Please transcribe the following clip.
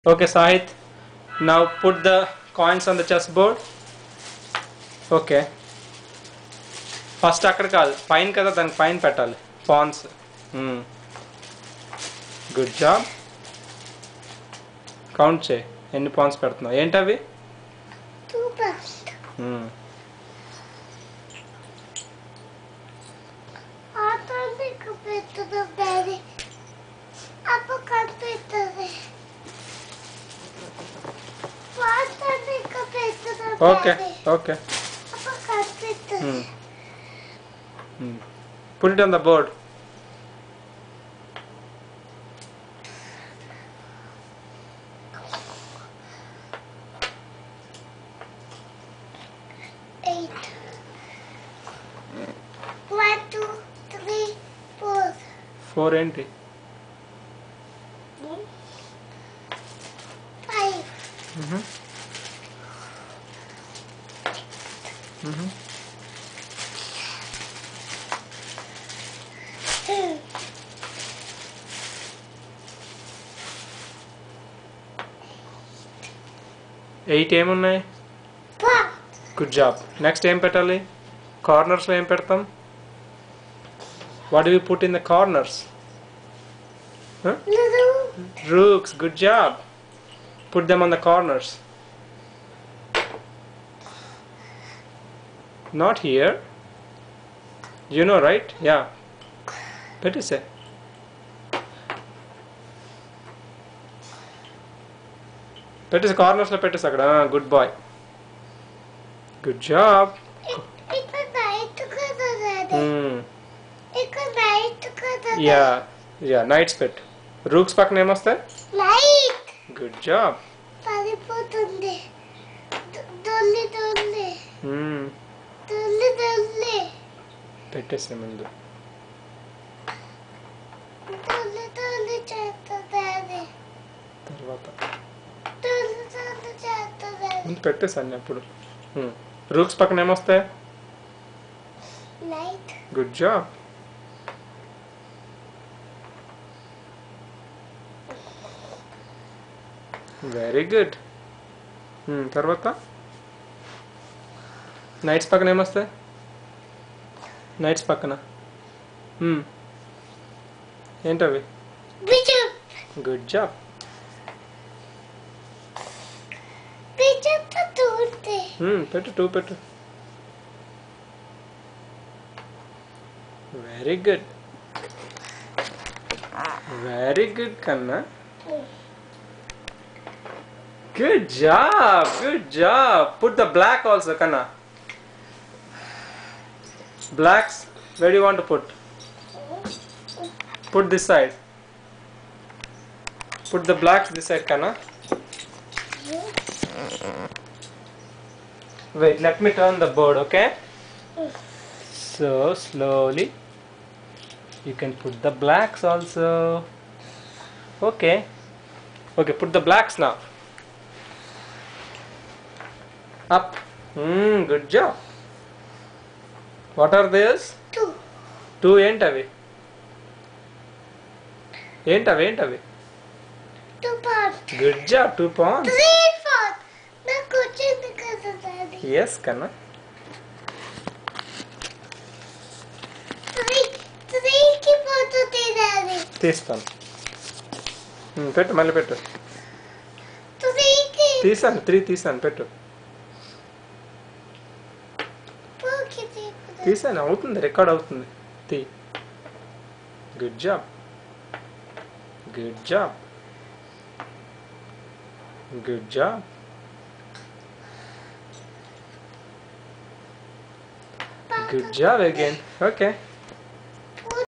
Okay, Sahith. Now put the coins on the chessboard. Okay. First అక్కడ కాదు పైన కదా దానికి పైన పెట్టాలి పాన్స్. Good job. కౌంట్ చేయి ఎన్ని పాన్స్ పెడుతున్నావు. ఏంటవి? Okay okay. Put it on the board. Eight. 1, 2, 3, 4. 4 ఏంటి? 5. 8 ఏమున్నాయి? Good job. నెక్స్ట్ ఏం పెట్టాలి? కార్నర్స్లో ఏం పెడతాం? What do we put in the corners? Rooks. Good job. Put them on the corners. Not here. You know right? Yeah. పెట్టేసే. పెట్టేసి కార్నర్స్లో పెట్టేసి అక్కడ. Good boy. Good job. Yeah yeah knights పెట్టు. రూక్స్ పక్కన ఏమొస్తాయి? Good job. పెట్టేసే ముందు. తర్వాత ముందు పెట్టేసాను అప్పుడు. రూక్స్ పక్కన ఏమొస్తాయి? Good job. Very good. తర్వాత నైట్స్ పక్కన ఏమొస్తాయి? నైట్స్ పక్కన ఏంటవి? Good job. పెట్టు 2 పెట్టు. Very good. వెరీ గుడ్ కన్నా. Good job. Good job. Put the black also కన్నా. Blacks, where do you want to put? Put this side. Put the blacks this side, Kana. Wait, let me turn the board, okay? So, slowly. You can put the blacks also. Okay. Okay, put the blacks now. Up. Good job. What are these? 2 ఏంటవి? ఏంటవి? 2 pawns. Good job. 2 pawns. 3 pawns. నాకు వచ్చింది కదా daddy. Yes, కన్నా. 3 కి పోతుంది daddy. తీస్తాను. పెట్టు మళ్ళీ పెట్టు. 3 కి తీసాను. 3 తీసాను. పెట్టు. తీసాను. అవుతుంది. రికార్డ్ అవుతుంది. తీ. Good job. Good job. Good job. Good job again. Okay.